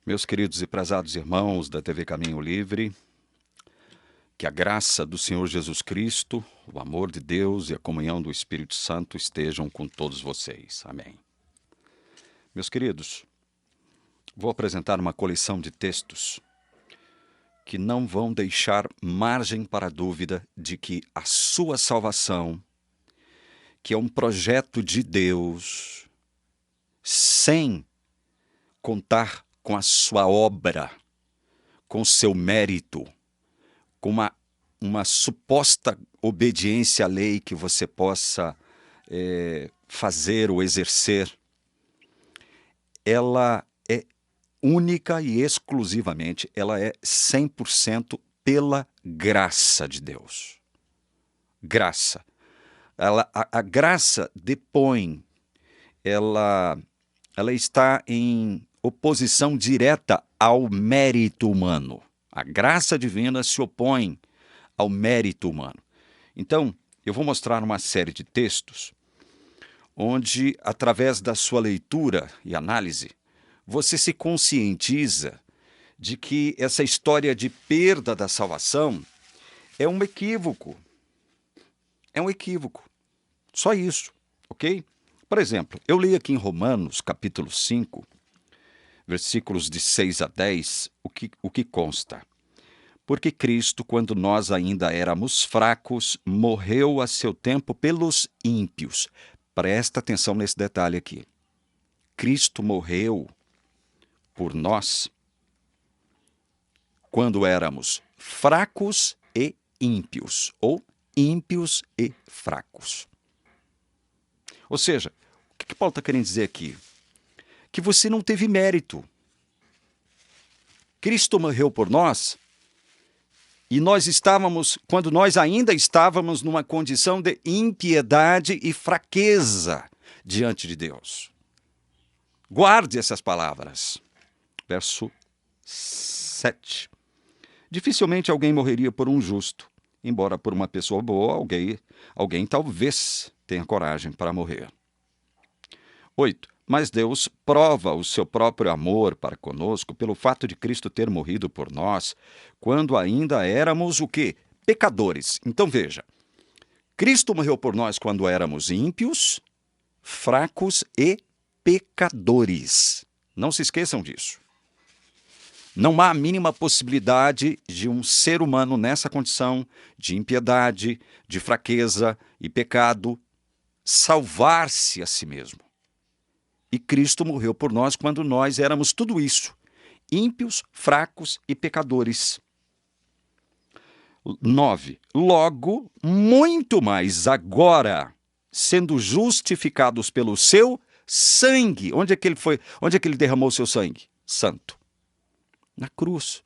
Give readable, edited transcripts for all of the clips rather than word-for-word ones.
Meus queridos e prezados irmãos da TV Caminho Livre, que a graça do Senhor Jesus Cristo, o amor de Deus e a comunhão do Espírito Santo estejam com todos vocês. Amém. Meus queridos, vou apresentar uma coleção de textos que não vão deixar margem para a dúvida de que a sua salvação, que é um projeto de Deus, sem contar com a sua obra, com o seu mérito, com uma suposta obediência à lei que você possa fazer ou exercer, ela é única e exclusivamente, ela é 100% pela graça de Deus. Graça. A graça depõe, ela está em oposição direta ao mérito humano. A graça divina se opõe ao mérito humano. Então, eu vou mostrar uma série de textos onde, através da sua leitura e análise, você se conscientiza de que essa história de perda da salvação é um equívoco. É um equívoco. Só isso, ok? Por exemplo, eu li aqui em Romanos, capítulo 5, versículos de 6 a 10, o que consta. Porque Cristo, quando nós ainda éramos fracos, morreu a seu tempo pelos ímpios. Presta atenção nesse detalhe aqui. Cristo morreu por nós quando éramos fracos e ímpios, ou ímpios e fracos. Ou seja, o que Paulo está querendo dizer aqui? Que você não teve mérito. Cristo morreu por nós e quando nós ainda estávamos numa condição de impiedade e fraqueza diante de Deus. Guarde essas palavras. Verso 7. Dificilmente alguém morreria por um justo, embora por uma pessoa boa, alguém talvez tenha coragem para morrer. 8. Mas Deus prova o seu próprio amor para conosco pelo fato de Cristo ter morrido por nós quando ainda éramos o quê? Pecadores. Então veja, Cristo morreu por nós quando éramos ímpios, fracos e pecadores. Não se esqueçam disso. Não há a mínima possibilidade de um ser humano nessa condição de impiedade, de fraqueza e pecado salvar-se a si mesmo. E Cristo morreu por nós quando nós éramos tudo isso, ímpios, fracos e pecadores. 9. Logo, muito mais agora, sendo justificados pelo seu sangue. Onde é que ele foi? Onde é que ele derramou o seu sangue? Santo. Na cruz.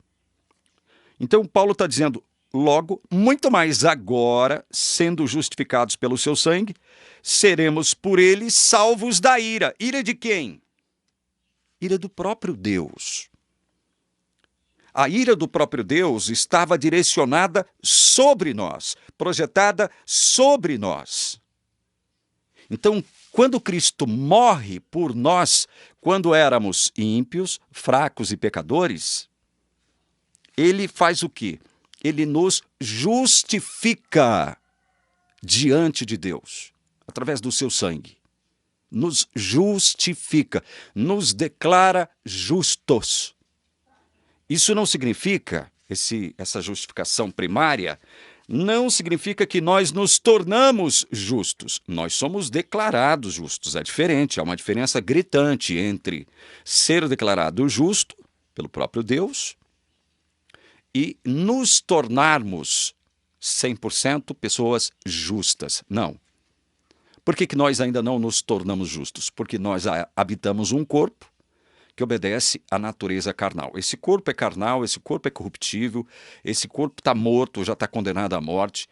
Então Paulo está dizendo, logo, muito mais agora, sendo justificados pelo seu sangue, seremos por ele salvos da ira. Ira de quem? Ira do próprio Deus. A ira do próprio Deus estava direcionada sobre nós, projetada sobre nós. Então, quando Cristo morre por nós, quando éramos ímpios, fracos e pecadores, ele faz o quê? Ele nos justifica diante de Deus, através do seu sangue. Nos justifica, nos declara justos. Isso não significa, essa justificação primária, não significa que nós nos tornamos justos. Nós somos declarados justos. É diferente, há uma diferença gritante entre ser declarado justo pelo próprio Deus e nos tornarmos 100% pessoas justas. Não. Por que nós ainda não nos tornamos justos? Porque nós habitamos um corpo que obedece à natureza carnal. Esse corpo é carnal, esse corpo é corruptível, esse corpo está morto, já está condenado à morte.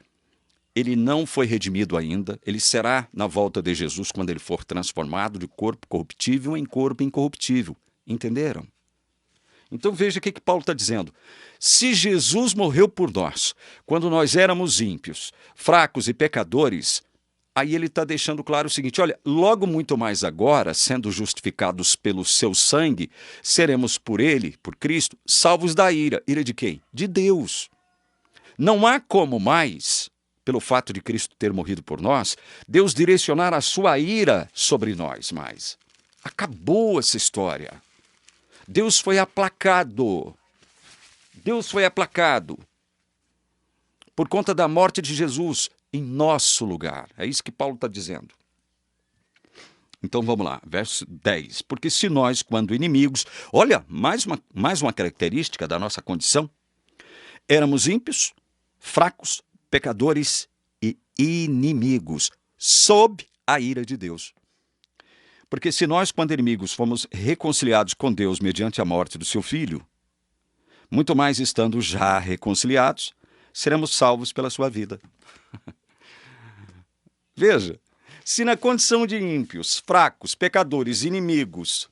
Ele não foi redimido ainda, ele será na volta de Jesus quando ele for transformado de corpo corruptível em corpo incorruptível. Entenderam? Então veja o que Paulo está dizendo. Se Jesus morreu por nós, quando nós éramos ímpios, fracos e pecadores, aí ele está deixando claro o seguinte: olha, logo muito mais agora, sendo justificados pelo seu sangue, seremos por ele, por Cristo, salvos da ira. Ira de quem? De Deus. Não há como mais, pelo fato de Cristo ter morrido por nós, Deus direcionar a sua ira sobre nós mais. Acabou essa história. Deus foi aplacado. Deus foi aplacado por conta da morte de Jesus em nosso lugar. É isso que Paulo está dizendo. Então vamos lá, verso 10. Porque se nós, quando inimigos, olha, mais uma característica da nossa condição, éramos ímpios, fracos, pecadores e inimigos, sob a ira de Deus. Porque se nós, quando inimigos, fomos reconciliados com Deus mediante a morte do seu Filho, muito mais estando já reconciliados, seremos salvos pela sua vida. Veja, se na condição de ímpios, fracos, pecadores, inimigos,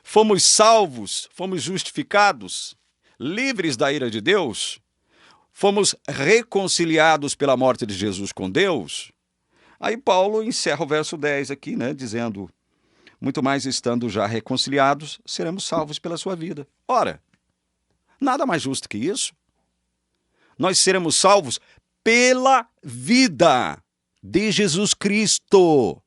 fomos salvos, fomos justificados, livres da ira de Deus, fomos reconciliados pela morte de Jesus com Deus, aí Paulo encerra o verso 10 aqui, né, dizendo: muito mais estando já reconciliados, seremos salvos pela sua vida. Ora, nada mais justo que isso. Nós seremos salvos pela vida de Jesus Cristo.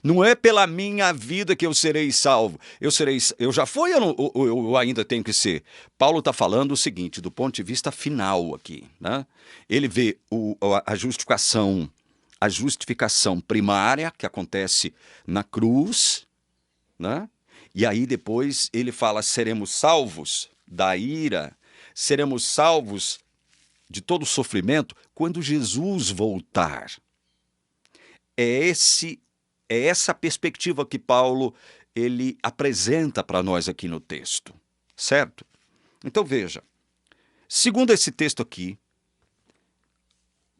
Não é pela minha vida que eu serei salvo. Eu já fui ou eu ainda tenho que ser? Paulo está falando o seguinte, do ponto de vista final aqui, né? Ele vê a justificação primária que acontece na cruz, né? E aí depois ele fala: seremos salvos da ira, seremos salvos de todo sofrimento quando Jesus voltar. É essa perspectiva que Paulo ele apresenta para nós aqui no texto, certo? Então veja, segundo esse texto aqui,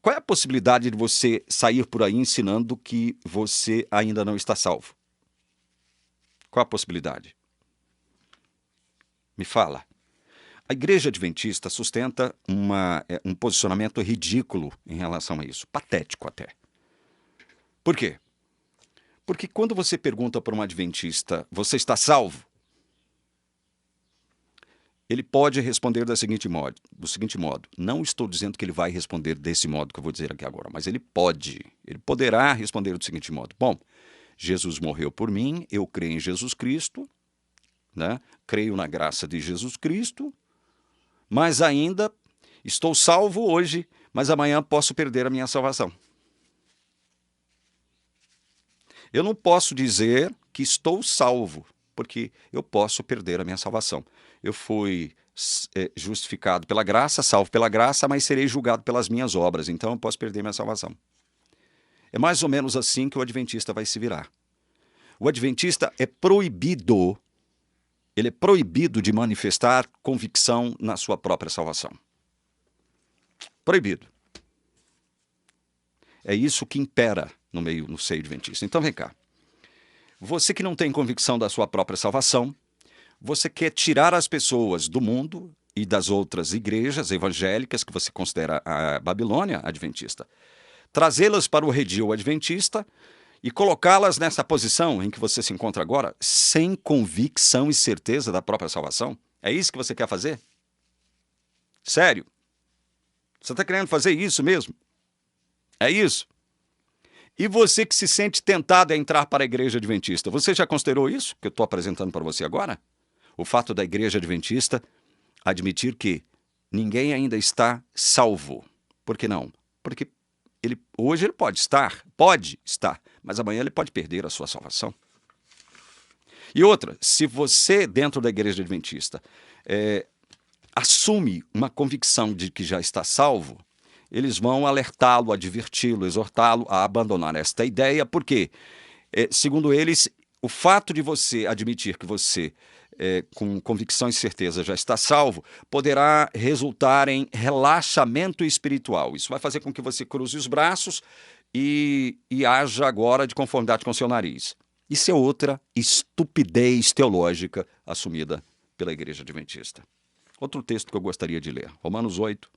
qual é a possibilidade de você sair por aí ensinando que você ainda não está salvo? Qual a possibilidade? Me fala. A Igreja Adventista sustenta um posicionamento ridículo em relação a isso, patético até. Por quê? Porque quando você pergunta para um adventista: você está salvo? Ele pode responder do seguinte modo. Não estou dizendo que ele vai responder desse modo que eu vou dizer aqui agora, mas ele poderá responder do seguinte modo: bom, Jesus morreu por mim, eu creio em Jesus Cristo, né? Creio na graça de Jesus Cristo, mas ainda estou salvo hoje, mas amanhã posso perder a minha salvação. Eu não posso dizer que estou salvo, porque eu posso perder a minha salvação. Eu fui justificado pela graça, salvo pela graça, mas serei julgado pelas minhas obras, então eu posso perder minha salvação. É mais ou menos assim que o adventista vai se virar. O adventista é proibido, ele é proibido de manifestar convicção na sua própria salvação. Proibido. É isso que impera no seio adventista. Então vem cá. Você que não tem convicção da sua própria salvação, você quer tirar as pessoas do mundo e das outras igrejas evangélicas que você considera a Babilônia adventista, trazê-las para o redil adventista e colocá-las nessa posição em que você se encontra agora, sem convicção e certeza da própria salvação? É isso que você quer fazer? Sério? Você está querendo fazer isso mesmo? É isso? E você que se sente tentado a entrar para a igreja adventista, você já considerou isso que eu estou apresentando para você agora? O fato da igreja adventista admitir que ninguém ainda está salvo. Por que não? Porque hoje ele pode estar, mas amanhã ele pode perder a sua salvação. E outra, se você dentro da igreja adventista assume uma convicção de que já está salvo, eles vão alertá-lo, adverti-lo, exortá-lo a abandonar esta ideia, porque, segundo eles, o fato de você admitir que você, com convicção e certeza, já está salvo, poderá resultar em relaxamento espiritual. Isso vai fazer com que você cruze os braços e haja agora de conformidade com o seu nariz. Isso é outra estupidez teológica assumida pela Igreja Adventista. Outro texto que eu gostaria de ler, Romanos 8.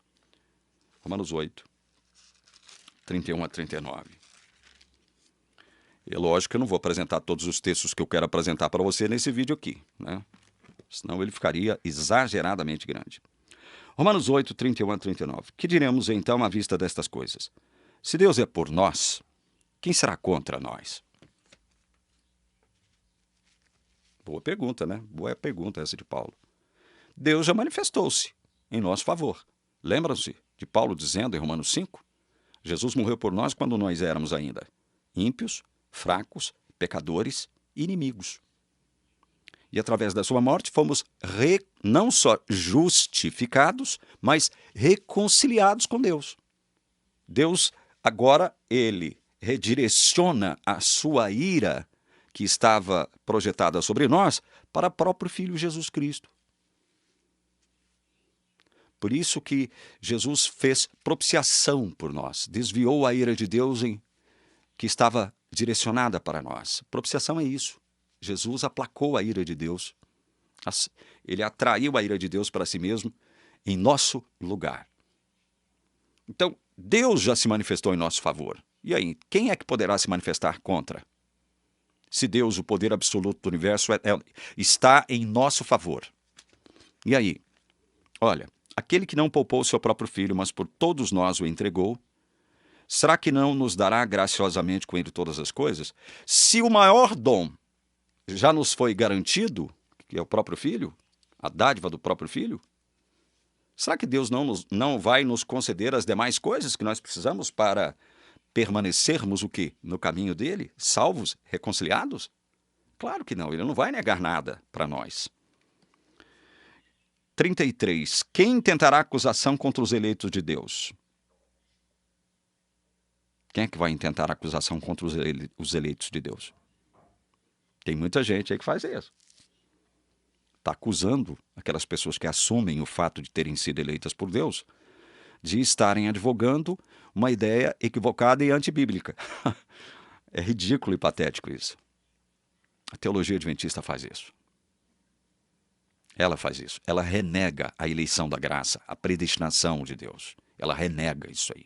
31 a 39. É lógico que eu não vou apresentar todos os textos que eu quero apresentar para você nesse vídeo aqui, né? Senão ele ficaria exageradamente grande. Romanos 8, 31 a 39. Que diremos então à vista destas coisas? Se Deus é por nós, quem será contra nós? Boa pergunta, né? Boa pergunta essa de Paulo. Deus já manifestou-se em nosso favor. Lembram-se de Paulo dizendo em Romanos 5? Jesus morreu por nós quando nós éramos ainda ímpios, fracos, pecadores e inimigos. E através da sua morte fomos não só justificados, mas reconciliados com Deus. Deus agora, ele redireciona a sua ira que estava projetada sobre nós para o próprio Filho Jesus Cristo. Por isso que Jesus fez propiciação por nós, desviou a ira de Deus que estava direcionada para nós. Propiciação é isso. Jesus aplacou a ira de Deus. Ele atraiu a ira de Deus para si mesmo em nosso lugar. Então, Deus já se manifestou em nosso favor. E aí, quem é que poderá se manifestar contra? Se Deus, o poder absoluto do universo, está em nosso favor. E aí? Olha, aquele que não poupou o seu próprio filho, mas por todos nós o entregou, será que não nos dará graciosamente com ele todas as coisas? Se o maior dom já nos foi garantido, que é o próprio filho, a dádiva do próprio filho, será que Deus não vai nos conceder as demais coisas que nós precisamos para permanecermos o quê? No caminho dele, salvos, reconciliados? Claro que não, ele não vai negar nada para nós. 33. Quem tentará acusação contra os eleitos de Deus? Quem é que vai intentar acusação contra os eleitos de Deus? Tem muita gente aí que faz isso. Está acusando aquelas pessoas que assumem o fato de terem sido eleitas por Deus de estarem advogando uma ideia equivocada e antibíblica. É ridículo e patético isso. A teologia adventista faz isso. Ela faz isso. Ela renega a eleição da graça, a predestinação de Deus. Ela renega isso aí.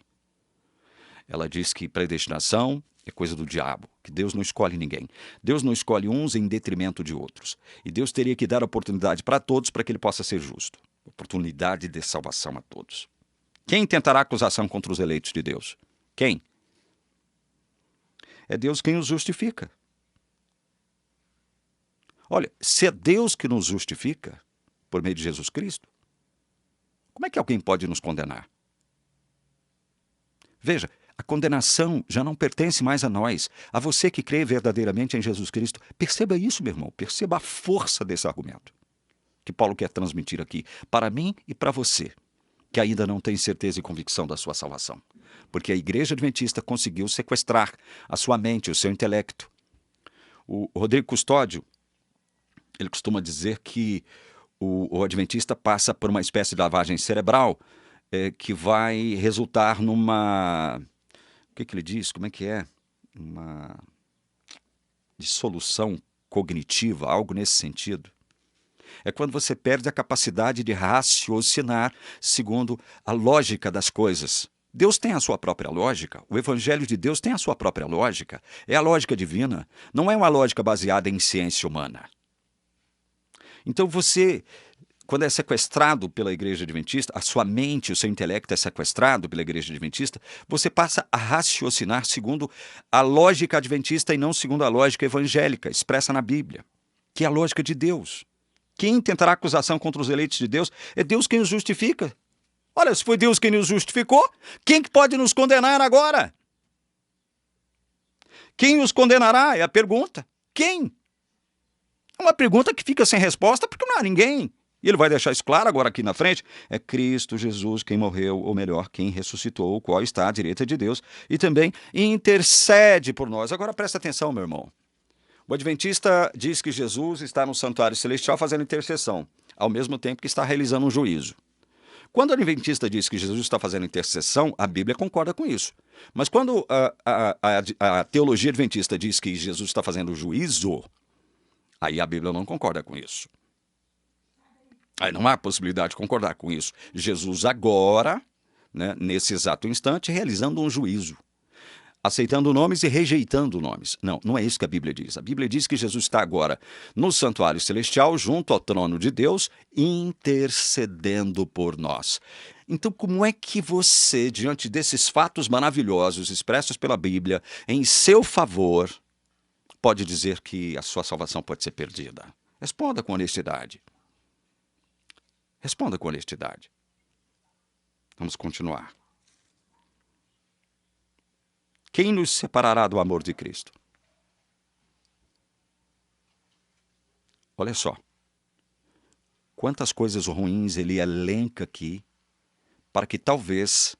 Ela diz que predestinação é coisa do diabo, que Deus não escolhe ninguém. Deus não escolhe uns em detrimento de outros. E Deus teria que dar oportunidade para todos para que ele possa ser justo. Oportunidade de salvação a todos. Quem tentará acusação contra os eleitos de Deus? Quem? É Deus quem os justifica. Olha, se é Deus que nos justifica, por meio de Jesus Cristo, como é que alguém pode nos condenar? Veja, a condenação já não pertence mais a nós, a você que crê verdadeiramente em Jesus Cristo. Perceba isso, meu irmão, perceba a força desse argumento que Paulo quer transmitir aqui, para mim e para você, que ainda não tem certeza e convicção da sua salvação. Porque a Igreja Adventista conseguiu sequestrar a sua mente, o seu intelecto. O Rodrigo Custódio, ele costuma dizer que o Adventista passa por uma espécie de lavagem cerebral que vai resultar numa... O que ele diz? Como é que é? Uma dissolução cognitiva, algo nesse sentido. É quando você perde a capacidade de raciocinar segundo a lógica das coisas. Deus tem a sua própria lógica, o Evangelho de Deus tem a sua própria lógica. É a lógica divina, não é uma lógica baseada em ciência humana. Então você, quando é sequestrado pela Igreja Adventista, a sua mente, o seu intelecto é sequestrado pela Igreja Adventista, você passa a raciocinar segundo a lógica adventista e não segundo a lógica evangélica, expressa na Bíblia, que é a lógica de Deus. Quem tentará acusação contra os eleitos de Deus? É Deus quem os justifica. Olha, se foi Deus quem nos justificou, quem que pode nos condenar agora? Quem os condenará? É a pergunta. Quem? É uma pergunta que fica sem resposta porque não há ninguém. E ele vai deixar isso claro agora aqui na frente. É Cristo Jesus quem morreu, ou melhor, quem ressuscitou, o qual está à direita de Deus e também intercede por nós. Agora presta atenção, meu irmão. O Adventista diz que Jesus está no santuário celestial fazendo intercessão, ao mesmo tempo que está realizando um juízo. Quando o Adventista diz que Jesus está fazendo intercessão, a Bíblia concorda com isso. Mas quando a teologia adventista diz que Jesus está fazendo juízo, aí a Bíblia não concorda com isso. Aí não há possibilidade de concordar com isso. Jesus agora, né, nesse exato instante, realizando um juízo. aceitando nomes e rejeitando nomes. Não, não é isso que a Bíblia diz. A Bíblia diz que Jesus está agora no santuário celestial, junto ao trono de Deus, intercedendo por nós. Então, como é que você, diante desses fatos maravilhosos expressos pela Bíblia, em seu favor, pode dizer que a sua salvação pode ser perdida? Responda com honestidade. Responda com honestidade. Vamos continuar. Quem nos separará do amor de Cristo? Olha só. Quantas coisas ruins ele elenca aqui, para que talvez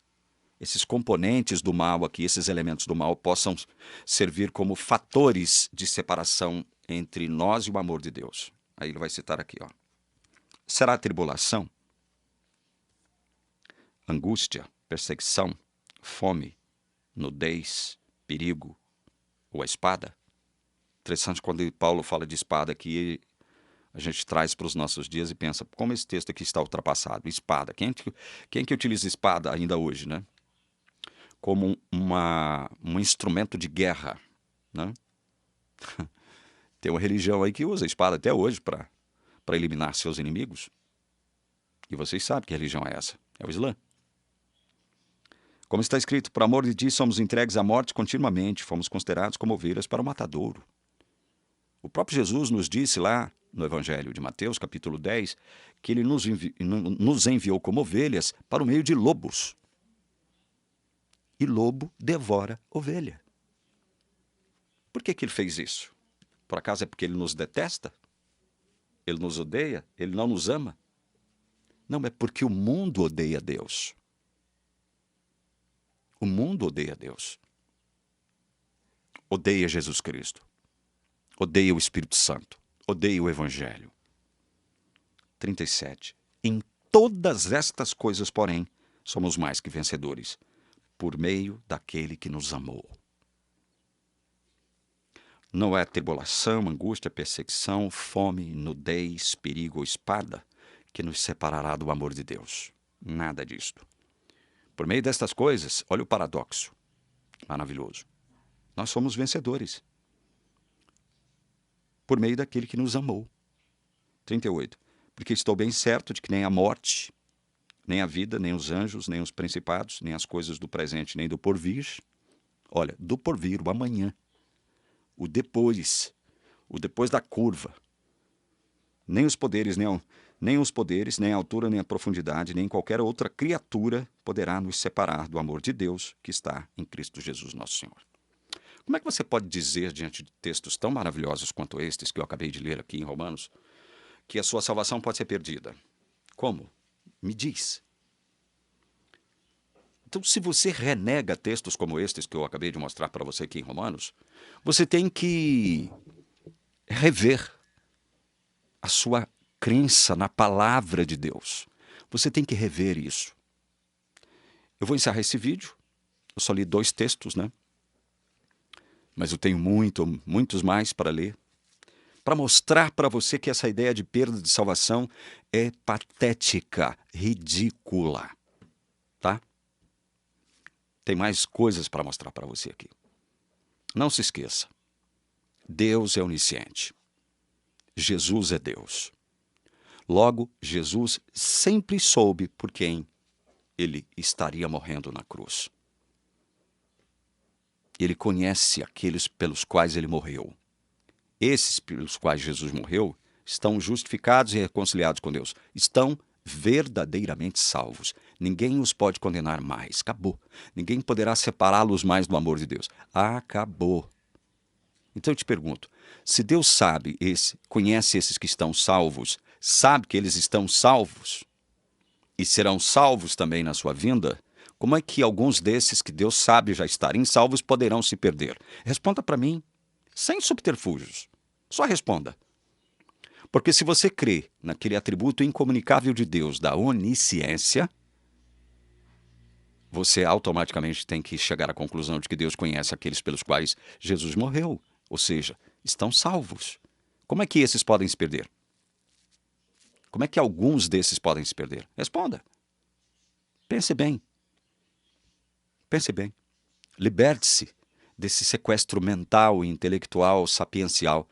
esses componentes do mal aqui, esses elementos do mal, possam servir como fatores de separação entre nós e o amor de Deus. Aí ele vai citar aqui, ó. Será a tribulação, angústia, perseguição, fome, nudez, perigo ou a espada? Interessante quando Paulo fala de espada aqui, a gente traz para os nossos dias e pensa, como esse texto aqui está ultrapassado? Espada. Quem que utiliza espada ainda hoje, né? Como um instrumento de guerra, né? Tem uma religião aí que usa a espada até hoje para eliminar seus inimigos. E vocês sabem que religião é essa? É o Islã. Como está escrito, por amor de ti somos entregues à morte continuamente, fomos considerados como ovelhas para o matadouro. O próprio Jesus nos disse lá no Evangelho de Mateus, capítulo 10, que ele nos enviou como ovelhas para o meio de lobos. E lobo devora ovelha. Por que ele fez isso? Por acaso é porque ele nos detesta? Ele nos odeia? Ele não nos ama? Não, é porque o mundo odeia Deus. O mundo odeia Deus. Odeia Jesus Cristo. Odeia o Espírito Santo. Odeia o Evangelho. 37. Em todas estas coisas, porém, somos mais que vencedores, por meio daquele que nos amou. Não é tribulação, angústia, perseguição, fome, nudez, perigo ou espada que nos separará do amor de Deus. Nada disto. Por meio destas coisas, olha o paradoxo maravilhoso. Nós somos vencedores. Por meio daquele que nos amou. 38. Porque estou bem certo de que nem a morte, nem a vida, nem os anjos, nem os principados, nem as coisas do presente, nem do porvir. Olha, do porvir, o amanhã. O depois da curva. Nem os poderes, nem a altura, nem a profundidade, nem qualquer outra criatura poderá nos separar do amor de Deus que está em Cristo Jesus nosso Senhor. Como é que você pode dizer, diante de textos tão maravilhosos quanto estes que eu acabei de ler aqui em Romanos, que a sua salvação pode ser perdida? Como? Me diz. Então, se você renega textos como estes que eu acabei de mostrar para você aqui em Romanos, você tem que rever a sua crença na palavra de Deus. Você tem que rever isso. Eu vou encerrar esse vídeo. Eu só li 2 textos, né? Mas eu tenho muitos mais para ler. Para mostrar para você que essa ideia de perda de salvação é patética, ridícula. Tá? Tem mais coisas para mostrar para você aqui. Não se esqueça. Deus é onisciente. Jesus é Deus. Logo, Jesus sempre soube por quem ele estaria morrendo na cruz. Ele conhece aqueles pelos quais ele morreu. Esses pelos quais Jesus morreu estão justificados e reconciliados com Deus. Estão verdadeiramente salvos. Ninguém os pode condenar mais. Acabou. Ninguém poderá separá-los mais do amor de Deus. Acabou. Então eu te pergunto, se Deus conhece esses que estão salvos, sabe que eles estão salvos e serão salvos também na sua vinda, como é que alguns desses que Deus sabe já estarem salvos poderão se perder? Responda para mim, sem subterfúgios. Só responda. Porque se você crê naquele atributo incomunicável de Deus, da onisciência, você automaticamente tem que chegar à conclusão de que Deus conhece aqueles pelos quais Jesus morreu. Ou seja, estão salvos. Como é que esses podem se perder? Como é que alguns desses podem se perder? Responda. Pense bem. Pense bem. Liberte-se desse sequestro mental e intelectual sapiencial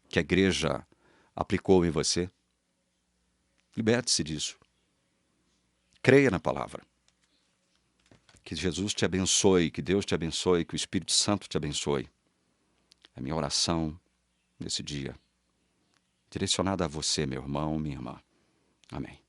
que a igreja aplicou em você. Liberte-se disso. Creia na palavra. Que Jesus te abençoe, que Deus te abençoe, que o Espírito Santo te abençoe. É a minha oração nesse dia, direcionada a você, meu irmão, minha irmã. Amém.